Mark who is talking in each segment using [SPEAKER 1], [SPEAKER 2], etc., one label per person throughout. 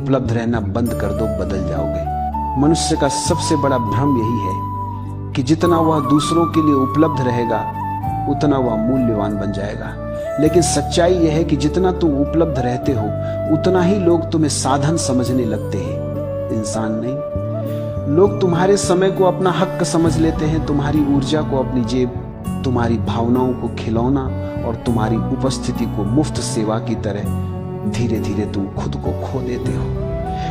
[SPEAKER 1] उपलब्ध रहना बंद कर दो, बदल जाओगे। मनुष्य का सबसे बड़ा भ्रम यही है कि जितना वह दूसरों के लिए उपलब्ध रहेगा उतना वह मूल्यवान बन जाएगा। लेकिन सच्चाई यह है कि जितना तुम उपलब्ध रहते हो उतना ही लोग तुम्हें साधन समझने लगते हैं, इंसान नहीं। लोग तुम्हारे समय को अपना हक समझ लेते हैं, तुम्हारी ऊर्जा को अपनी जेब, तुम्हारी भावनाओं को खिलौना और तुम्हारी उपस्थिति को मुफ्त सेवा की तरह धीरे धीरे तुम खुद को खो देते हो।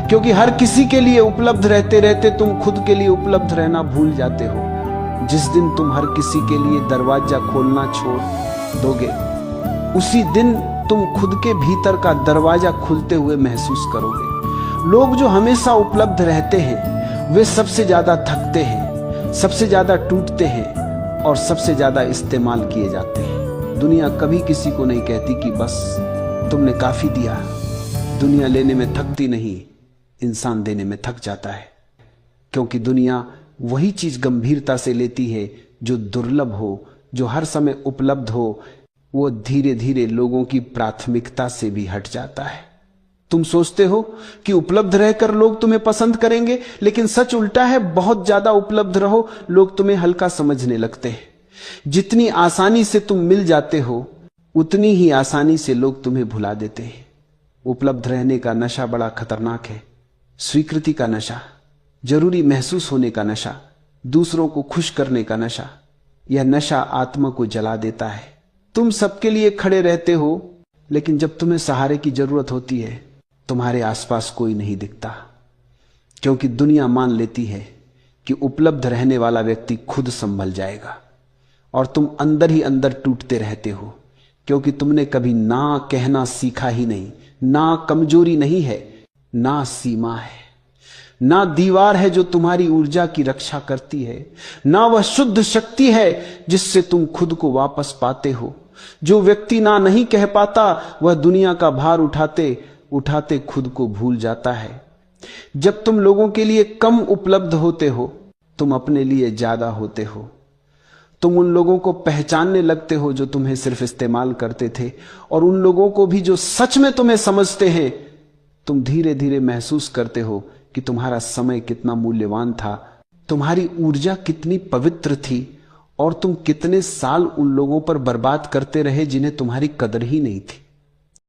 [SPEAKER 1] क्योंकि हर किसी के लिए उपलब्ध रहते रहते तुम खुद के लिए उपलब्ध रहना भूल जाते हो। जिस दिन तुम हर किसी के लिए दरवाजा खोलना छोड़ दोगे उसी दिन तुम खुद के भीतर का दरवाजा खुलते हुए महसूस करोगे। लोग जो हमेशा उपलब्ध रहते हैं वे सबसे ज्यादा थकते हैं, सबसे ज्यादा टूटते हैं और सबसे ज्यादा इस्तेमाल किए जाते हैं। दुनिया कभी किसी को नहीं कहती कि बस तुमने काफी दिया। दुनिया लेने में थकती नहीं, इंसान देने में थक जाता है। क्योंकि दुनिया वही चीज गंभीरता से लेती है जो दुर्लभ हो, जो हर समय उपलब्ध हो। वो धीरे धीरे लोगों की प्राथमिकता से भी हट जाता है। तुम सोचते हो कि उपलब्ध रहकर लोग तुम्हें पसंद करेंगे, लेकिन सच उल्टा है। बहुत ज्यादा उपलब्ध रहो, लोग तुम्हें हल्का समझने लगते हैं। जितनी आसानी से तुम मिल जाते हो उतनी ही आसानी से लोग तुम्हें भुला देते हैं। उपलब्ध रहने का नशा बड़ा खतरनाक है। स्वीकृति का नशा, जरूरी महसूस होने का नशा, दूसरों को खुश करने का नशा, यह नशा आत्मा को जला देता है। तुम सबके लिए खड़े रहते हो, लेकिन जब तुम्हें सहारे की जरूरत होती है तुम्हारे आसपास कोई नहीं दिखता। क्योंकि दुनिया मान लेती है कि उपलब्ध रहने वाला व्यक्ति खुद संभल जाएगा और तुम अंदर ही अंदर टूटते रहते हो। क्योंकि तुमने कभी ना कहना सीखा ही नहीं। ना कमजोरी नहीं है, ना सीमा है, ना दीवार है जो तुम्हारी ऊर्जा की रक्षा करती है, ना वह शुद्ध शक्ति है जिससे तुम खुद को वापस पाते हो। जो व्यक्ति ना नहीं कह पाता वह दुनिया का भार उठाते उठाते खुद को भूल जाता है। जब तुम लोगों के लिए कम उपलब्ध होते हो तुम अपने लिए ज्यादा होते हो। तुम उन लोगों को पहचानने लगते हो जो तुम्हें सिर्फ इस्तेमाल करते थे, और उन लोगों को भी जो सच में तुम्हें समझते हैं। तुम धीरे धीरे महसूस करते हो कि तुम्हारा समय कितना मूल्यवान था, तुम्हारी ऊर्जा कितनी पवित्र थी, और तुम कितने साल उन लोगों पर बर्बाद करते रहे जिन्हें तुम्हारी कदर ही नहीं थी।